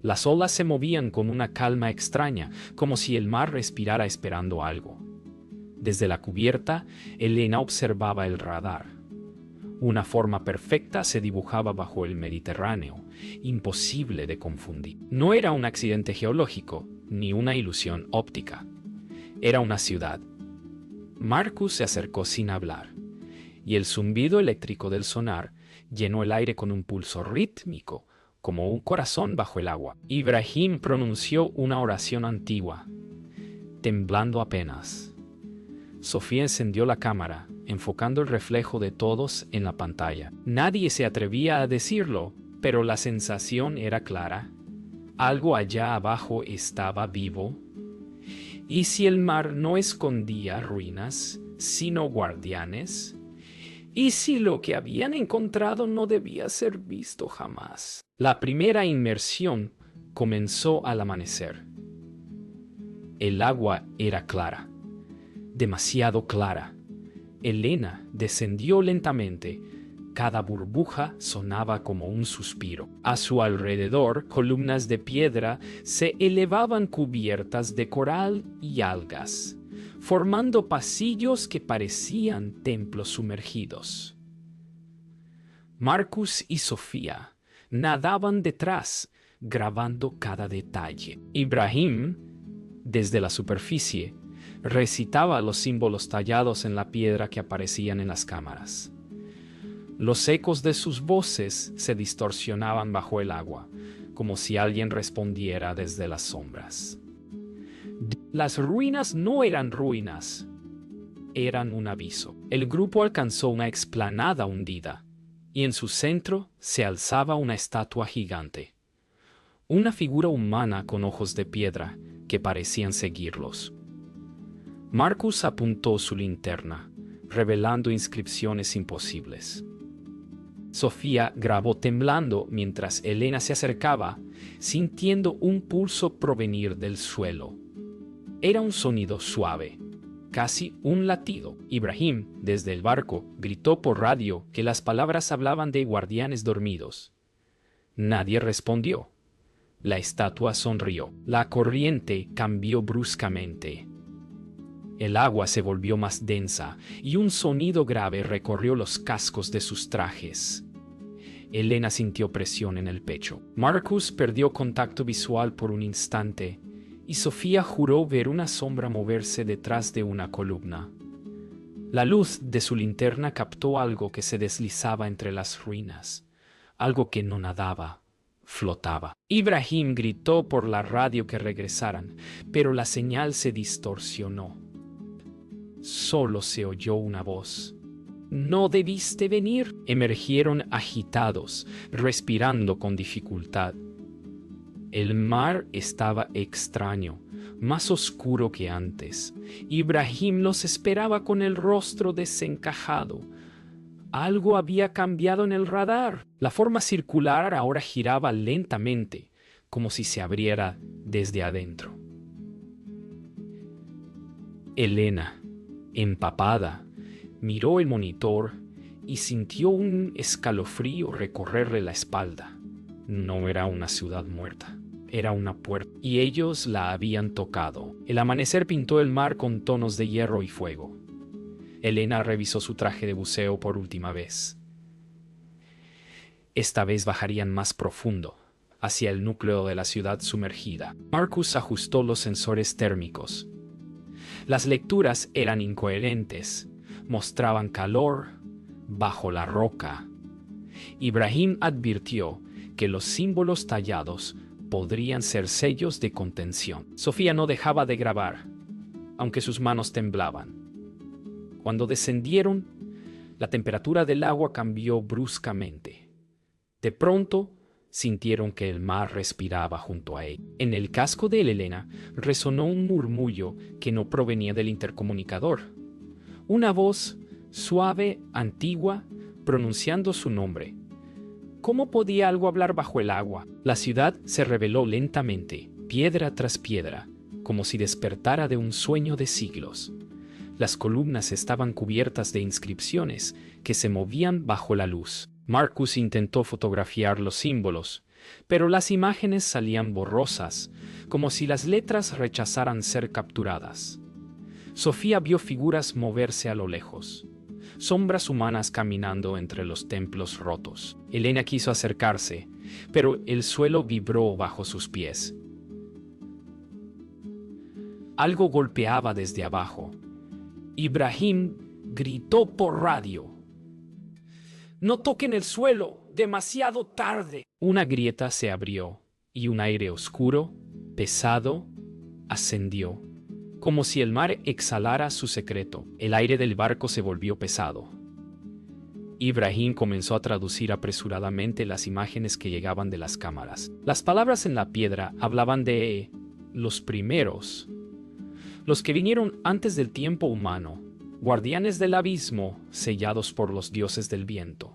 Las olas se movían con una calma extraña, como si el mar respirara esperando algo. Desde la cubierta, Elena observaba el radar. Una forma perfecta se dibujaba bajo el Mediterráneo, imposible de confundir. No era un accidente geológico, ni una ilusión óptica. Era una ciudad. Marcus se acercó sin hablar, y el zumbido eléctrico del sonar llenó el aire con un pulso rítmico, como un corazón bajo el agua. Ibrahim pronunció una oración antigua, temblando apenas. Sofía encendió la cámara, enfocando el reflejo de todos en la pantalla. Nadie se atrevía a decirlo, pero la sensación era clara. Algo allá abajo estaba vivo. ¿Y si el mar no escondía ruinas, sino guardianes? ¿Y si lo que habían encontrado no debía ser visto jamás? La primera inmersión comenzó al amanecer. El agua era clara, demasiado clara. Elena descendió lentamente. Cada burbuja sonaba como un suspiro. A su alrededor, columnas de piedra se elevaban cubiertas de coral y algas, formando pasillos que parecían templos sumergidos. Marcus y Sofía nadaban detrás, grabando cada detalle. Ibrahim, desde la superficie, recitaba los símbolos tallados en la piedra que aparecían en las cámaras. Los ecos de sus voces se distorsionaban bajo el agua, como si alguien respondiera desde las sombras. Las ruinas no eran ruinas, eran un aviso. El grupo alcanzó una explanada hundida, y en su centro se alzaba una estatua gigante. Una figura humana con ojos de piedra que parecían seguirlos. Marcus apuntó su linterna, revelando inscripciones imposibles. Sofía grabó temblando mientras Elena se acercaba, sintiendo un pulso provenir del suelo. Era un sonido suave, casi un latido. Ibrahim, desde el barco, gritó por radio que las palabras hablaban de guardianes dormidos. Nadie respondió. La estatua sonrió. La corriente cambió bruscamente. El agua se volvió más densa y un sonido grave recorrió los cascos de sus trajes. Elena sintió presión en el pecho. Marcus perdió contacto visual por un instante y Sofía juró ver una sombra moverse detrás de una columna. La luz de su linterna captó algo que se deslizaba entre las ruinas, algo que no nadaba, flotaba. Ibrahim gritó por la radio que regresaran, pero la señal se distorsionó. Solo se oyó una voz. «¿No debiste venir?» Emergieron agitados, respirando con dificultad. El mar estaba extraño, más oscuro que antes. Ibrahim los esperaba con el rostro desencajado. Algo había cambiado en el radar. La forma circular ahora giraba lentamente, como si se abriera desde adentro. Elena, empapada, miró el monitor y sintió un escalofrío recorrerle la espalda. No era una ciudad muerta, era una puerta, y ellos la habían tocado. El amanecer pintó el mar con tonos de hierro y fuego. Elena revisó su traje de buceo por última vez. Esta vez bajarían más profundo, hacia el núcleo de la ciudad sumergida. Marcus ajustó los sensores térmicos. Las lecturas eran incoherentes, mostraban calor bajo la roca. Ibrahim advirtió que los símbolos tallados podrían ser sellos de contención. Sofía no dejaba de grabar, aunque sus manos temblaban. Cuando descendieron, la temperatura del agua cambió bruscamente. De pronto, sintieron que el mar respiraba junto a él. En el casco de Elena resonó un murmullo que no provenía del intercomunicador. Una voz suave, antigua, pronunciando su nombre. ¿Cómo podía algo hablar bajo el agua? La ciudad se reveló lentamente, piedra tras piedra, como si despertara de un sueño de siglos. Las columnas estaban cubiertas de inscripciones que se movían bajo la luz. Marcus intentó fotografiar los símbolos, pero las imágenes salían borrosas, como si las letras rechazaran ser capturadas. Sofía vio figuras moverse a lo lejos, sombras humanas caminando entre los templos rotos. Elena quiso acercarse, pero el suelo vibró bajo sus pies. Algo golpeaba desde abajo. Ibrahim gritó por radio: «¡No toquen el suelo! ¡Demasiado tarde!». Una grieta se abrió y un aire oscuro, pesado, ascendió, como si el mar exhalara su secreto. El aire del barco se volvió pesado. Ibrahim comenzó a traducir apresuradamente las imágenes que llegaban de las cámaras. Las palabras en la piedra hablaban de los primeros, los que vinieron antes del tiempo humano, guardianes del abismo, sellados por los dioses del viento.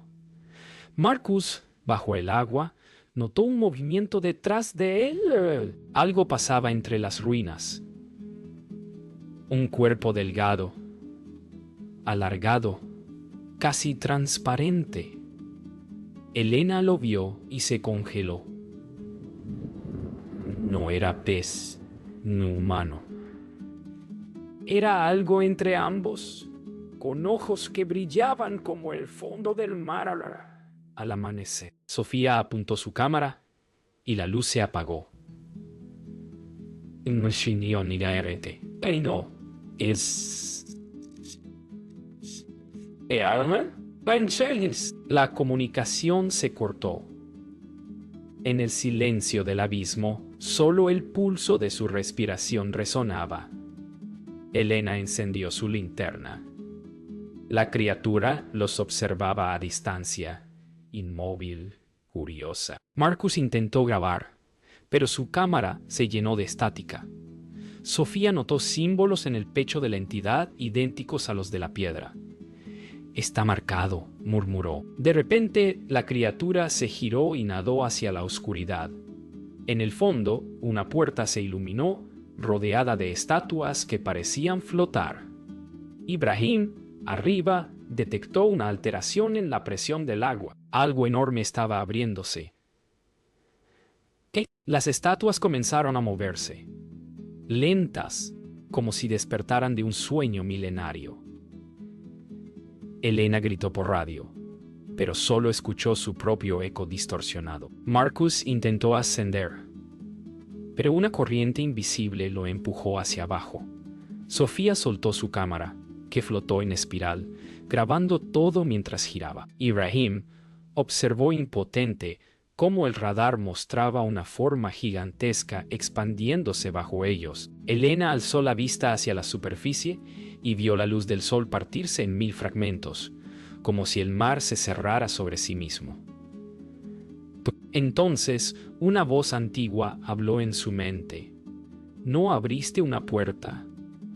Marcus, bajo el agua, notó un movimiento detrás de él. Algo pasaba entre las ruinas. Un cuerpo delgado, alargado, casi transparente. Elena lo vio y se congeló. No era pez ni humano. Era algo entre ambos, con ojos que brillaban como el fondo del mar al amanecer. Sofía apuntó su cámara y la luz se apagó. La comunicación se cortó. En el silencio del abismo, solo el pulso de su respiración resonaba. Elena encendió su linterna. La criatura los observaba a distancia, inmóvil, curiosa. Marcus intentó grabar, pero su cámara se llenó de estática. Sofía notó símbolos en el pecho de la entidad idénticos a los de la piedra. «Está marcado», murmuró. De repente, la criatura se giró y nadó hacia la oscuridad. En el fondo, una puerta se iluminó, rodeada de estatuas que parecían flotar. Ibrahim, arriba, detectó una alteración en la presión del agua. Algo enorme estaba abriéndose. Las estatuas comenzaron a moverse, lentas, como si despertaran de un sueño milenario. Elena gritó por radio, pero solo escuchó su propio eco distorsionado. Marcus intentó ascender, pero una corriente invisible lo empujó hacia abajo. Sofía soltó su cámara, que flotó en espiral, grabando todo mientras giraba. Ibrahim observó impotente cómo el radar mostraba una forma gigantesca expandiéndose bajo ellos. Elena alzó la vista hacia la superficie y vio la luz del sol partirse en 1000 fragmentos, como si el mar se cerrara sobre sí mismo. Entonces, una voz antigua habló en su mente. «No abriste una puerta,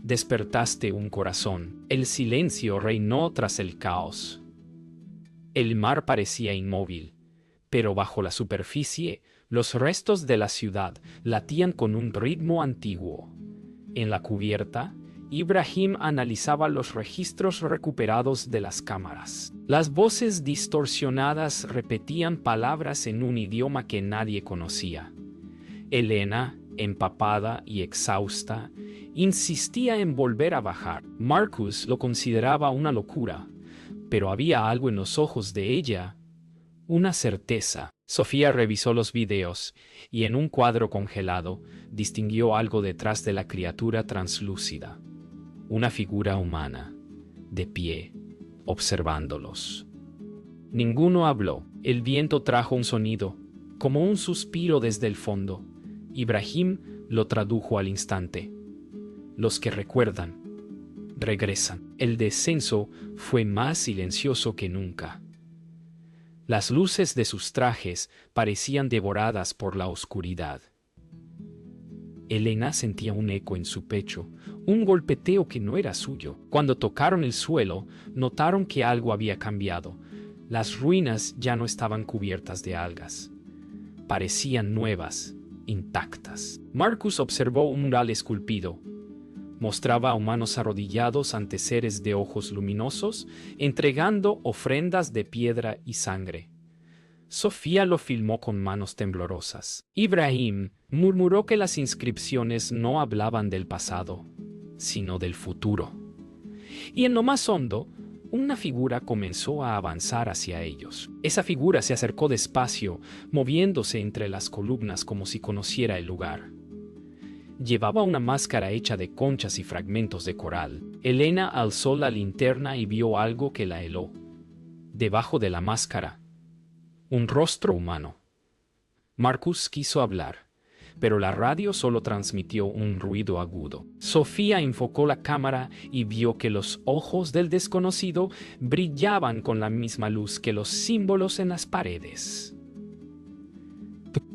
despertaste un corazón». El silencio reinó tras el caos. El mar parecía inmóvil, pero bajo la superficie, los restos de la ciudad latían con un ritmo antiguo. En la cubierta, Ibrahim analizaba los registros recuperados de las cámaras. Las voces distorsionadas repetían palabras en un idioma que nadie conocía. Elena, empapada y exhausta, insistía en volver a bajar. Marcus lo consideraba una locura, pero había algo en los ojos de ella, una certeza. Sofía revisó los videos y en un cuadro congelado distinguió algo detrás de la criatura translúcida. Una figura humana, de pie, observándolos. Ninguno habló. El viento trajo un sonido, como un suspiro desde el fondo. Ibrahim lo tradujo al instante. Los que recuerdan, regresan. El descenso fue más silencioso que nunca. Las luces de sus trajes parecían devoradas por la oscuridad. Elena sentía un eco en su pecho, un golpeteo que no era suyo. Cuando tocaron el suelo, notaron que algo había cambiado. Las ruinas ya no estaban cubiertas de algas. Parecían nuevas, intactas. Marcus observó un mural esculpido. Mostraba a humanos arrodillados ante seres de ojos luminosos, entregando ofrendas de piedra y sangre. Sofía lo filmó con manos temblorosas. Ibrahim murmuró que las inscripciones no hablaban del pasado, sino del futuro. Y en lo más hondo, una figura comenzó a avanzar hacia ellos. Esa figura se acercó despacio, moviéndose entre las columnas como si conociera el lugar. Llevaba una máscara hecha de conchas y fragmentos de coral. Elena alzó la linterna y vio algo que la heló. Debajo de la máscara, un rostro humano. Marcus quiso hablar, pero la radio solo transmitió un ruido agudo. Sofía enfocó la cámara y vio que los ojos del desconocido brillaban con la misma luz que los símbolos en las paredes.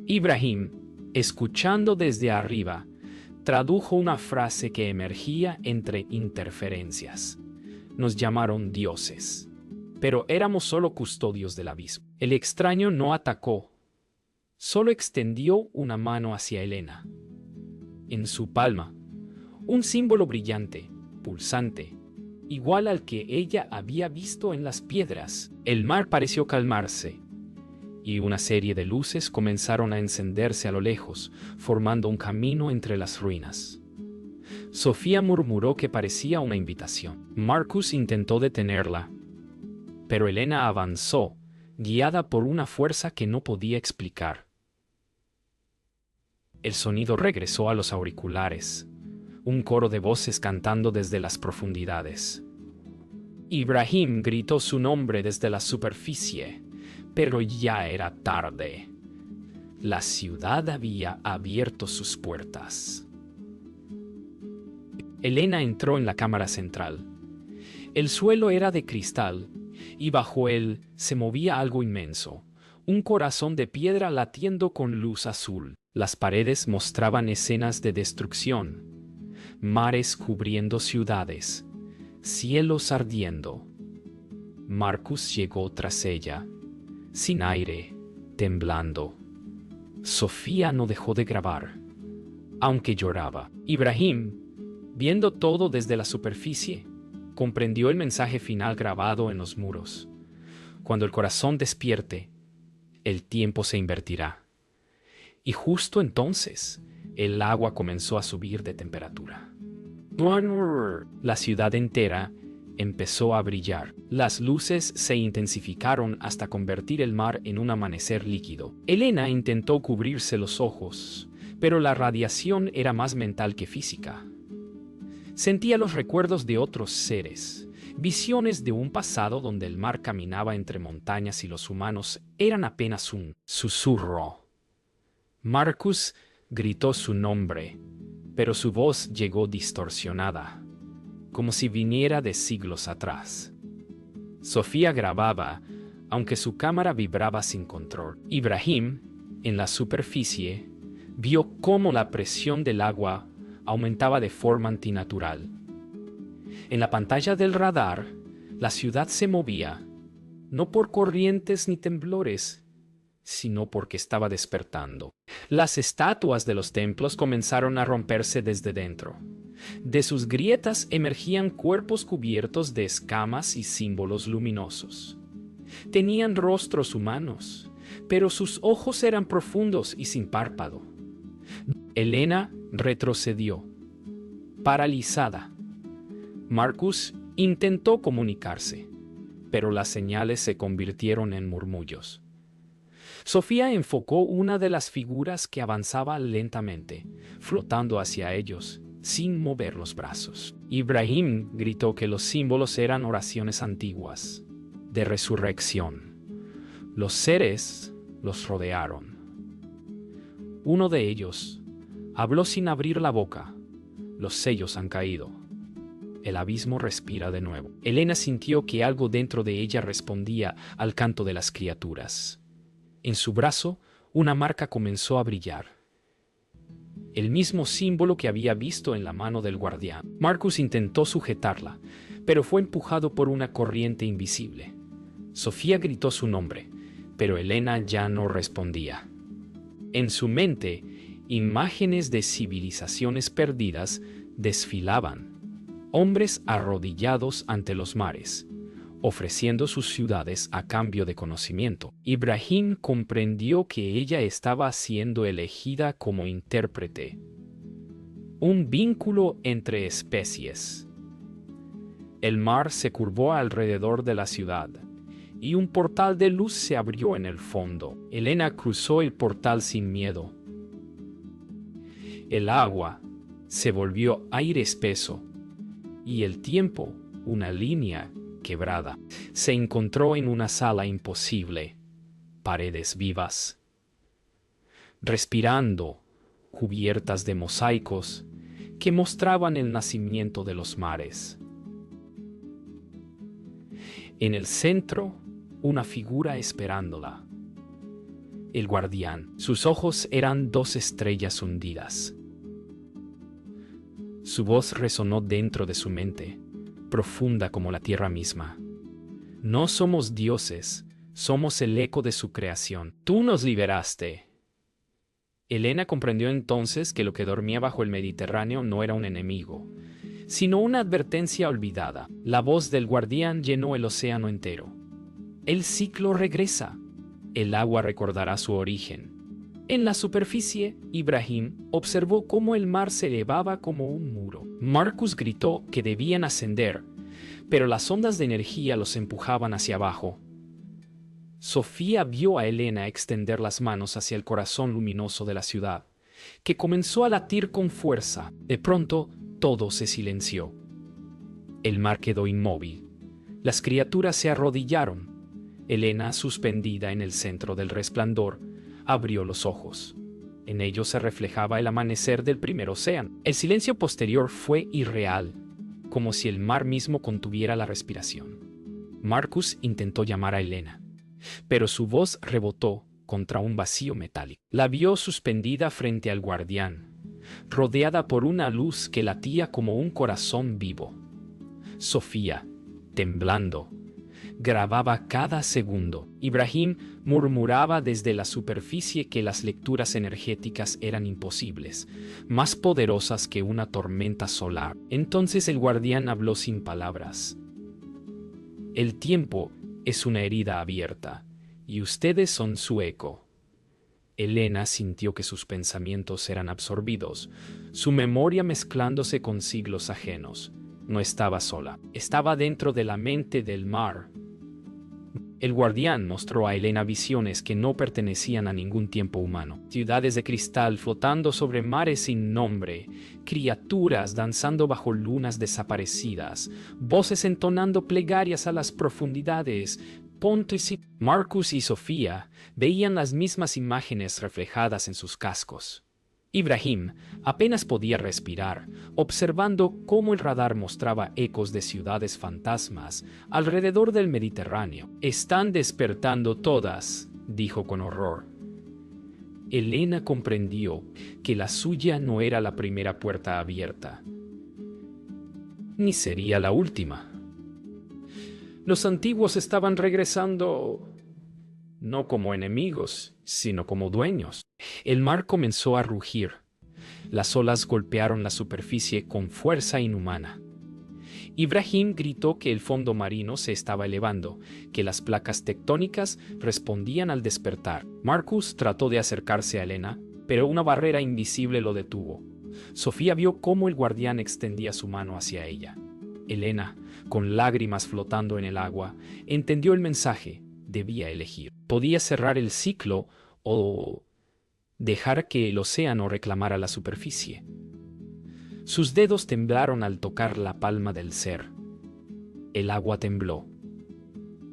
Ibrahim, escuchando desde arriba, tradujo una frase que emergía entre interferencias. Nos llamaron dioses, pero éramos solo custodios del abismo. El extraño no atacó, solo extendió una mano hacia Elena. En su palma, un símbolo brillante, pulsante, igual al que ella había visto en las piedras. El mar pareció calmarse, y una serie de luces comenzaron a encenderse a lo lejos, formando un camino entre las ruinas. Sofía murmuró que parecía una invitación. Marcus intentó detenerla, pero Elena avanzó, guiada por una fuerza que no podía explicar. El sonido regresó a los auriculares, un coro de voces cantando desde las profundidades. Ibrahim gritó su nombre desde la superficie, pero ya era tarde. La ciudad había abierto sus puertas. Elena entró en la cámara central. El suelo era de cristal, y bajo él se movía algo inmenso, un corazón de piedra latiendo con luz azul. Las paredes mostraban escenas de destrucción, mares cubriendo ciudades, cielos ardiendo. Marcus llegó tras ella, sin aire, temblando. Sofía no dejó de grabar, aunque lloraba. Ibrahim, viendo todo desde la superficie, comprendió el mensaje final grabado en los muros. Cuando el corazón despierte, el tiempo se invertirá. Y justo entonces, el agua comenzó a subir de temperatura. La ciudad entera empezó a brillar. Las luces se intensificaron hasta convertir el mar en un amanecer líquido. Elena intentó cubrirse los ojos, pero la radiación era más mental que física. Sentía los recuerdos de otros seres, visiones de un pasado donde el mar caminaba entre montañas y los humanos eran apenas un susurro. Marcus gritó su nombre, pero su voz llegó distorsionada, como si viniera de siglos atrás. Sofía grababa, aunque su cámara vibraba sin control. Ibrahim, en la superficie, vio cómo la presión del agua aumentaba de forma antinatural. En la pantalla del radar, la ciudad se movía, no por corrientes ni temblores, sino porque estaba despertando. Las estatuas de los templos comenzaron a romperse desde dentro. De sus grietas emergían cuerpos cubiertos de escamas y símbolos luminosos. Tenían rostros humanos, pero sus ojos eran profundos y sin párpado. Elena retrocedió, paralizada. Marcus intentó comunicarse, pero las señales se convirtieron en murmullos. Sofía enfocó una de las figuras que avanzaba lentamente, flotando hacia ellos, sin mover los brazos. Ibrahim gritó que los símbolos eran oraciones antiguas, de resurrección. Los seres los rodearon. Uno de ellos habló sin abrir la boca. Los sellos han caído. El abismo respira de nuevo. Elena sintió que algo dentro de ella respondía al canto de las criaturas. En su brazo, una marca comenzó a brillar. El mismo símbolo que había visto en la mano del guardián. Marcus intentó sujetarla, pero fue empujado por una corriente invisible. Sofía gritó su nombre, pero Elena ya no respondía. En su mente, imágenes de civilizaciones perdidas desfilaban. Hombres arrodillados ante los mares, ofreciendo sus ciudades a cambio de conocimiento. Ibrahim comprendió que ella estaba siendo elegida como intérprete, un vínculo entre especies. El mar se curvó alrededor de la ciudad, y un portal de luz se abrió en el fondo. Elena cruzó el portal sin miedo. El agua se volvió aire espeso, y el tiempo una línea quebrada. Se encontró en una sala imposible, paredes vivas, respirando, cubiertas de mosaicos que mostraban el nacimiento de los mares. En el centro, una figura esperándola. El guardián. Sus ojos eran 2 estrellas hundidas. Su voz resonó dentro de su mente, profunda como la tierra misma. No somos dioses, somos el eco de su creación. Tú nos liberaste. Elena comprendió entonces que lo que dormía bajo el Mediterráneo no era un enemigo, sino una advertencia olvidada. La voz del guardián llenó el océano entero. El ciclo regresa. El agua recordará su origen. En la superficie, Ibrahim observó cómo el mar se elevaba como un muro. Marcus gritó que debían ascender, pero las ondas de energía los empujaban hacia abajo. Sofía vio a Elena extender las manos hacia el corazón luminoso de la ciudad, que comenzó a latir con fuerza. De pronto, todo se silenció. El mar quedó inmóvil. Las criaturas se arrodillaron. Elena, suspendida en el centro del resplandor, abrió los ojos. En ellos se reflejaba el amanecer del primer océano. El silencio posterior fue irreal, como si el mar mismo contuviera la respiración. Marcus intentó llamar a Elena, pero su voz rebotó contra un vacío metálico. La vio suspendida frente al guardián, rodeada por una luz que latía como un corazón vivo. Sofía, temblando, grababa cada segundo. Ibrahim murmuraba desde la superficie que las lecturas energéticas eran imposibles, más poderosas que una tormenta solar. Entonces el guardián habló sin palabras. El tiempo es una herida abierta, y ustedes son su eco. Elena sintió que sus pensamientos eran absorbidos, su memoria mezclándose con siglos ajenos. No estaba sola, estaba dentro de la mente del mar. El guardián mostró a Elena visiones que no pertenecían a ningún tiempo humano. Ciudades de cristal flotando sobre mares sin nombre, criaturas danzando bajo lunas desaparecidas, voces entonando plegarias a las profundidades. Marcus y Sofía veían las mismas imágenes reflejadas en sus cascos. Ibrahim apenas podía respirar, observando cómo el radar mostraba ecos de ciudades fantasmas alrededor del Mediterráneo. «Están despertando todas», dijo con horror. Elena comprendió que la suya no era la primera puerta abierta, ni sería la última. Los antiguos estaban regresando, no como enemigos, sino como dueños. El mar comenzó a rugir. Las olas golpearon la superficie con fuerza inhumana. Ibrahim gritó que el fondo marino se estaba elevando, que las placas tectónicas respondían al despertar. Marcus trató de acercarse a Elena, pero una barrera invisible lo detuvo. Sofía vio cómo el guardián extendía su mano hacia ella. Elena, con lágrimas flotando en el agua, entendió el mensaje. Debía elegir. Podía cerrar el ciclo o dejar que el océano reclamara la superficie. Sus dedos temblaron al tocar la palma del ser. El agua tembló.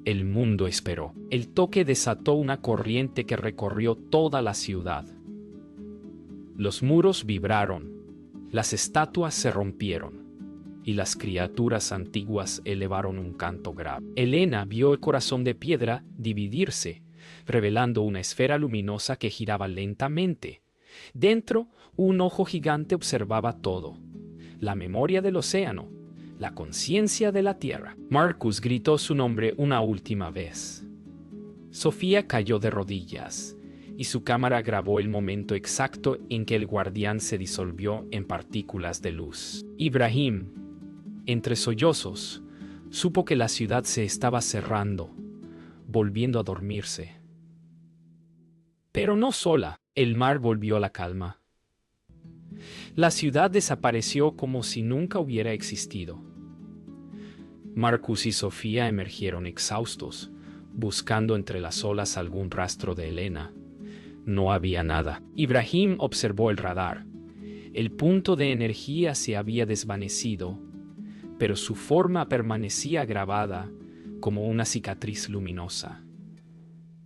El mundo esperó. El toque desató una corriente que recorrió toda la ciudad. Los muros vibraron, las estatuas se rompieron, y las criaturas antiguas elevaron un canto grave. Elena vio el corazón de piedra dividirse, revelando una esfera luminosa que giraba lentamente. Dentro, un ojo gigante observaba todo: la memoria del océano, la conciencia de la tierra. Marcus gritó su nombre una última vez. Sofía cayó de rodillas, y su cámara grabó el momento exacto en que el guardián se disolvió en partículas de luz. Ibrahim, entre sollozos, Supo que la ciudad se estaba cerrando, volviendo a dormirse. Pero no sola, el mar volvió a la calma. La ciudad desapareció como si nunca hubiera existido. Marcus y Sofía emergieron exhaustos, buscando entre las olas algún rastro de Elena. No había nada. Ibrahim observó el radar. El punto de energía se había desvanecido, pero su forma permanecía grabada como una cicatriz luminosa.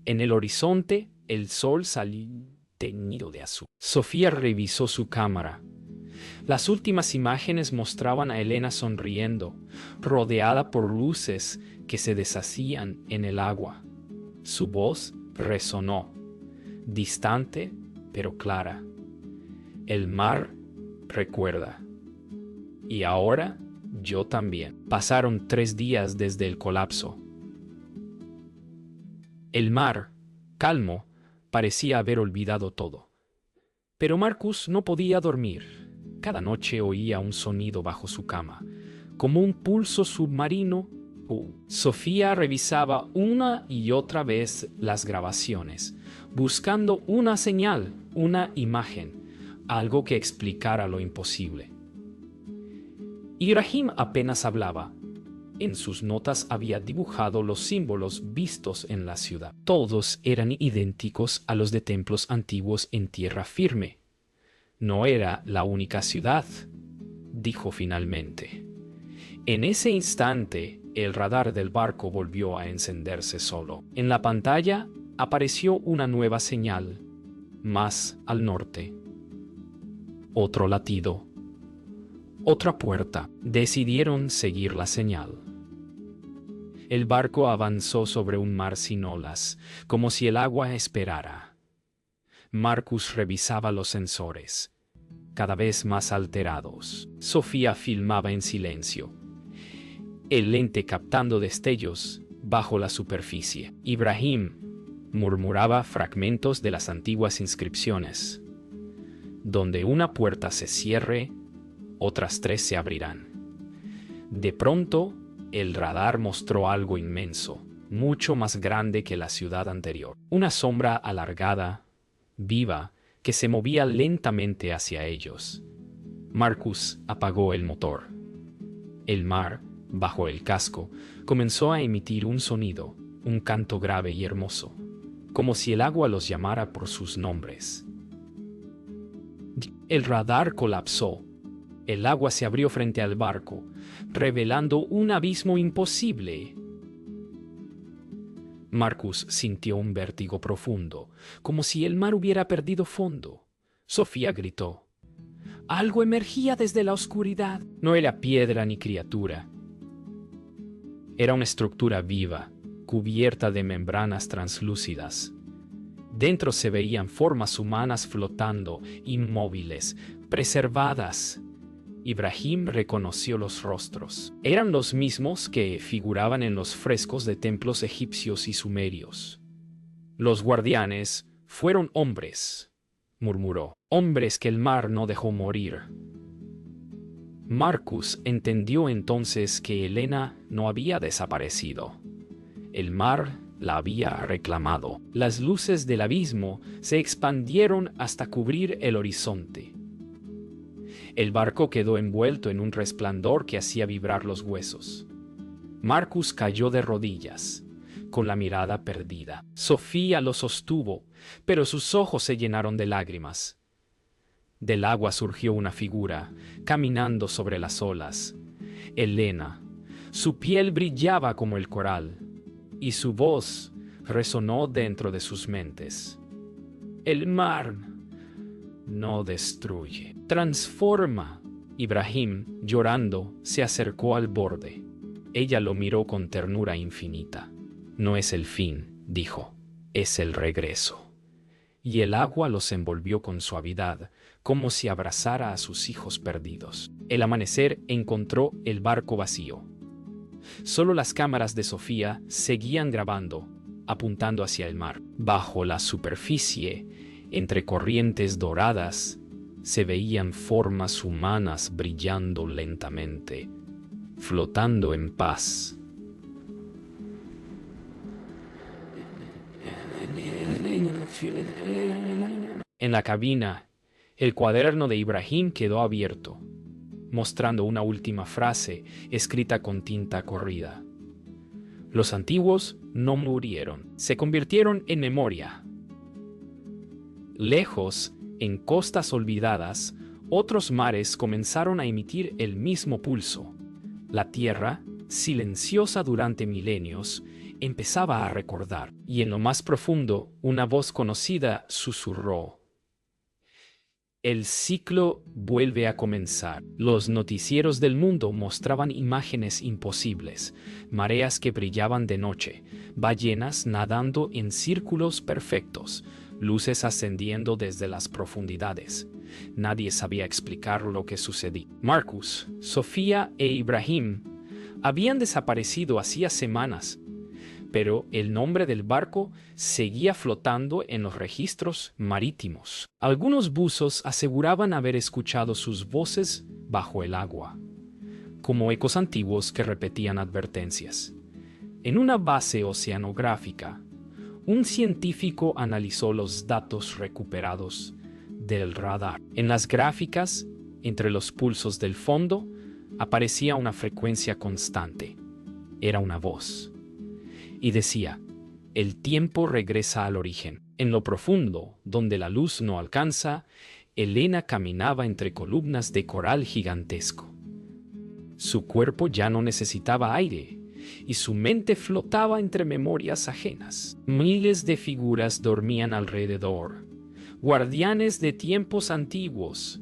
En el horizonte, el sol salía teñido de azul. Sofía revisó su cámara. Las últimas imágenes mostraban a Elena sonriendo, rodeada por luces que se deshacían en el agua. Su voz resonó, distante pero clara. El mar recuerda. Y ahora yo también. Pasaron 3 días desde el colapso. El mar, calmo, parecía haber olvidado todo. Pero Marcus no podía dormir. Cada noche oía un sonido bajo su cama, como un pulso submarino. Sofía revisaba una y otra vez las grabaciones, buscando una señal, una imagen, algo que explicara lo imposible. Ibrahim apenas hablaba. En sus notas había dibujado los símbolos vistos en la ciudad. Todos eran idénticos a los de templos antiguos en tierra firme. No era la única ciudad, dijo finalmente. En ese instante, el radar del barco volvió a encenderse solo. En la pantalla apareció una nueva señal, más al norte. Otro latido. Otra puerta. Decidieron seguir la señal. El barco avanzó sobre un mar sin olas, como si el agua esperara. Marcus revisaba los sensores, cada vez más alterados. Sofía filmaba en silencio, el lente captando destellos bajo la superficie. Ibrahim murmuraba fragmentos de las antiguas inscripciones. Donde una puerta se cierre, otras 3 se abrirán. De pronto, el radar mostró algo inmenso, mucho más grande que la ciudad anterior. Una sombra alargada, viva, que se movía lentamente hacia ellos. Marcus apagó el motor. El mar, bajo el casco, comenzó a emitir un sonido, un canto grave y hermoso, como si el agua los llamara por sus nombres. El radar colapsó. El agua se abrió frente al barco, revelando un abismo imposible. Marcus sintió un vértigo profundo, como si el mar hubiera perdido fondo. Sofía gritó. Algo emergía desde la oscuridad. No era piedra ni criatura. Era una estructura viva, cubierta de membranas translúcidas. Dentro se veían formas humanas flotando, inmóviles, preservadas. Ibrahim reconoció los rostros. Eran los mismos que figuraban en los frescos de templos egipcios y sumerios. Los guardianes fueron hombres, murmuró. Hombres que el mar no dejó morir. Marcus entendió entonces que Elena no había desaparecido. El mar la había reclamado. Las luces del abismo se expandieron hasta cubrir el horizonte. El barco quedó envuelto en un resplandor que hacía vibrar los huesos. Marcus cayó de rodillas, con la mirada perdida. Sofía lo sostuvo, pero sus ojos se llenaron de lágrimas. Del agua surgió una figura, caminando sobre las olas. Elena. Su piel brillaba como el coral, y su voz resonó dentro de sus mentes. El mar no destruye, transforma. Ibrahim, llorando, se acercó al borde. Ella lo miró con ternura infinita. No es el fin, dijo, es el regreso. Y el agua los envolvió con suavidad, como si abrazara a sus hijos perdidos. El amanecer encontró el barco vacío. Solo las cámaras de Sofía seguían grabando, apuntando hacia el mar. Bajo la superficie, entre corrientes doradas, se veían formas humanas brillando lentamente, flotando en paz. En la cabina, el cuaderno de Ibrahim quedó abierto, mostrando una última frase escrita con tinta corrida. Los antiguos no murieron, se convirtieron en memoria. Lejos, en costas olvidadas, otros mares comenzaron a emitir el mismo pulso. La tierra, silenciosa durante milenios, empezaba a recordar, y en lo más profundo, una voz conocida susurró: el ciclo vuelve a comenzar. Los noticieros del mundo mostraban imágenes imposibles, mareas que brillaban de noche, ballenas nadando en círculos perfectos, luces ascendiendo desde las profundidades. Nadie sabía explicar lo que sucedía. Marcus, Sofía e Ibrahim habían desaparecido hacía semanas, pero el nombre del barco seguía flotando en los registros marítimos. Algunos buzos aseguraban haber escuchado sus voces bajo el agua, como ecos antiguos que repetían advertencias. En una base oceanográfica, un científico analizó los datos recuperados del radar. En las gráficas, entre los pulsos del fondo, aparecía una frecuencia constante. Era una voz. Y decía: el tiempo regresa al origen. En lo profundo, donde la luz no alcanza, Elena caminaba entre columnas de coral gigantesco. Su cuerpo ya no necesitaba aire, y su mente flotaba entre memorias ajenas. Miles de figuras dormían alrededor, guardianes de tiempos antiguos,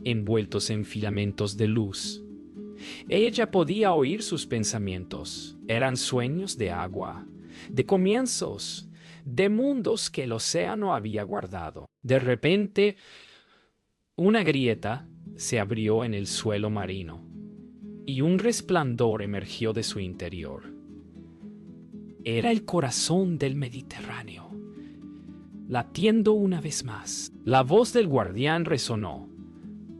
envueltos en filamentos de luz. Ella podía oír sus pensamientos. Eran sueños de agua, de comienzos, de mundos que el océano había guardado. De repente, una grieta se abrió en el suelo marino, y un resplandor emergió de su interior. Era el corazón del Mediterráneo, latiendo una vez más. La voz del guardián resonó: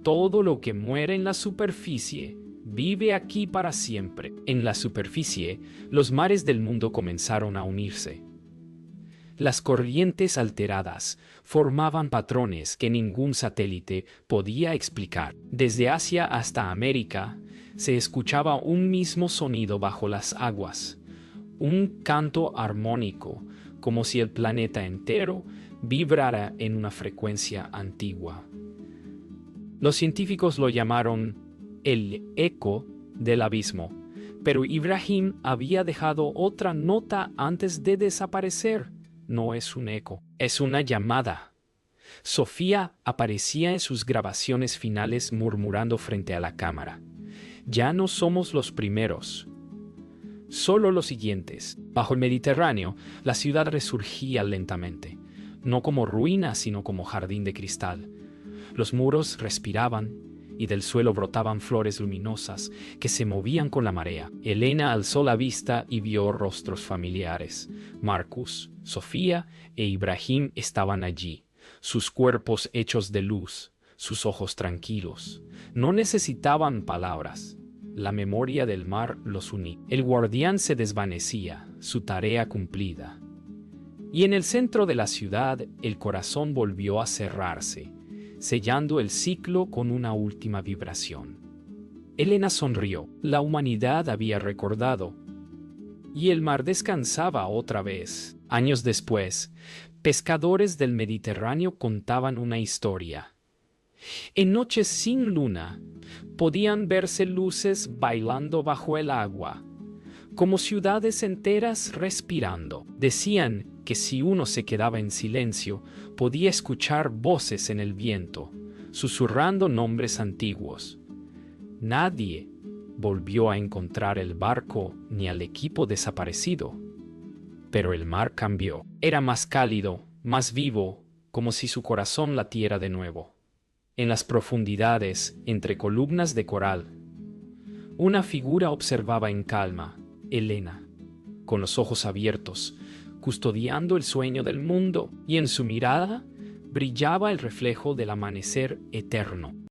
todo lo que muere en la superficie vive aquí para siempre. En la superficie, los mares del mundo comenzaron a unirse. Las corrientes alteradas formaban patrones que ningún satélite podía explicar. Desde Asia hasta América, se escuchaba un mismo sonido bajo las aguas, un canto armónico, como si el planeta entero vibrara en una frecuencia antigua. Los científicos lo llamaron el eco del abismo, pero Ibrahim había dejado otra nota antes de desaparecer. No es un eco, es una llamada. Sofía aparecía en sus grabaciones finales murmurando frente a la cámara: ya no somos los primeros, solo los siguientes. Bajo el Mediterráneo, la ciudad resurgía lentamente, no como ruina, sino como jardín de cristal. Los muros respiraban, y del suelo brotaban flores luminosas que se movían con la marea. Elena alzó la vista y vio rostros familiares. Marcus, Sofía e Ibrahim estaban allí, sus cuerpos hechos de luz, sus ojos tranquilos. No necesitaban palabras. La memoria del mar los unía. El guardián se desvanecía, su tarea cumplida. Y en el centro de la ciudad, el corazón volvió a cerrarse, sellando el ciclo con una última vibración. Elena sonrió. La humanidad había recordado, y el mar descansaba otra vez. Años después, pescadores del Mediterráneo contaban una historia. En noches sin luna, podían verse luces bailando bajo el agua, como ciudades enteras respirando. Decían que si uno se quedaba en silencio, podía escuchar voces en el viento, susurrando nombres antiguos. Nadie volvió a encontrar el barco ni al equipo desaparecido. Pero el mar cambió. Era más cálido, más vivo, como si su corazón latiera de nuevo. En las profundidades, entre columnas de coral, una figura observaba en calma: Elena, con los ojos abiertos, custodiando el sueño del mundo, y en su mirada brillaba el reflejo del amanecer eterno.